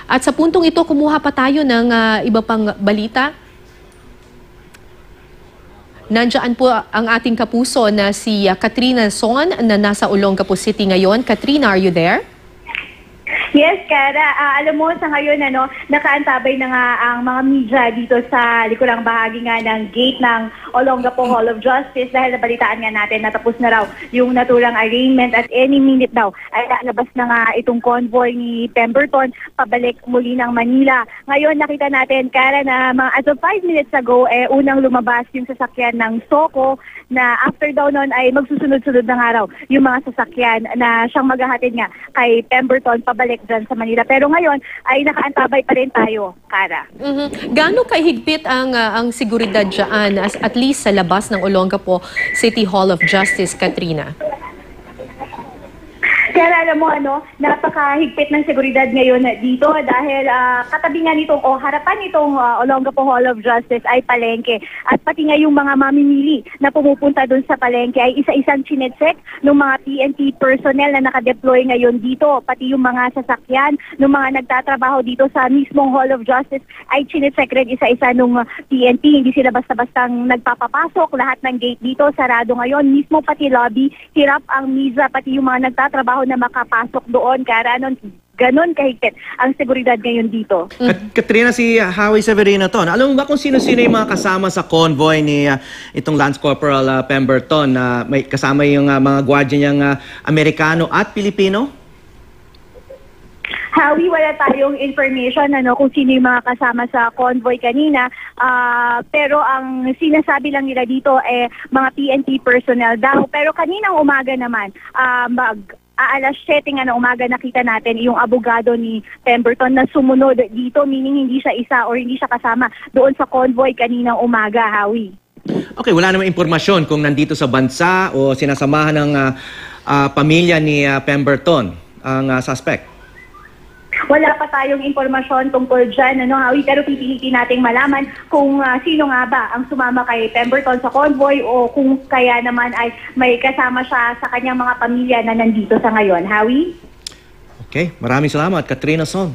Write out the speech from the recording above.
At sa puntong ito, kumuha pa tayo ng iba pang balita. Nandiyan po ang ating kapuso na si Katrina Son na nasa Olongapo City ngayon. Katrina, are you there? Yes, Kara. Alam mo, sa ngayon, nakaantabay na nga ang mga media dito sa likurang bahagi nga ng gate ng Olongapo Hall of Justice dahil nabalitaan nga natin na tapos na raw yung naturang arraignment at any minute daw ay lalabas na nga itong convoy ni Pemberton pabalik muli ng Manila. Ngayon, nakita natin, Kara, na as of 5 minutes ago, unang lumabas yung sasakyan ng SOCO na after daw nun ay magsusunod-sunod na nga raw yung mga sasakyan na siyang maghahatid nga kay Pemberton pabalik dyan sa Manila. Pero ngayon ay nakaantabay pa rin tayo, Kara. Gaano kahigpit ang seguridad dyan, at least sa labas ng Olongapo City Hall of Justice, Katrina? Kaya alam mo, napakahigpit ng seguridad ngayon dito dahil katabi nga nitong harapan nitong Olongapo Hall of Justice ay palengke. At pati nga yung mga mamimili na pumupunta doon sa palengke ay isa-isang chinecheck ng mga PNP personnel na nakadeploy ngayon dito. Pati yung mga sasakyan ng mga nagtatrabaho dito sa mismong Hall of Justice ay chinecheck rin isa-isa ng PNP. Hindi sila basta-bastang nagpapapasok. Lahat ng gate dito sarado ngayon. Mismo pati lobby, hirap ang MISA, pati yung mga nagtatrabaho na makapasok doon. Kaya ganon kahigpit ang seguridad ngayon dito. Katrina, si Howie Severino to. Alam mo ba kung sino-sino yung mga kasama sa convoy ni itong Lance Corporal Pemberton na may kasama yung mga gwardiya niyang Amerikano at Pilipino? Howie, wala tayong information kung sino yung mga kasama sa convoy kanina. Pero ang sinasabi lang nila dito mga PNP personnel daw. Pero kaninang umaga naman, alas 7 nga ng umaga nakita natin yung abogado ni Pemberton na sumunod dito, meaning hindi siya isa or hindi siya kasama doon sa convoy kaninang umaga, Howie. Okay, wala namang impormasyon kung nandito sa bansa o sinasamahan ng pamilya ni Pemberton ang suspect. Wala pa tayong impormasyon tungkol dyan, Howie, pero pipilitin nating malaman kung sino nga ba ang sumama kay Pemberton sa convoy o kung kaya naman ay may kasama siya sa kanyang mga pamilya na nandito sa ngayon. Howie? Okay, maraming salamat, Katrina Son.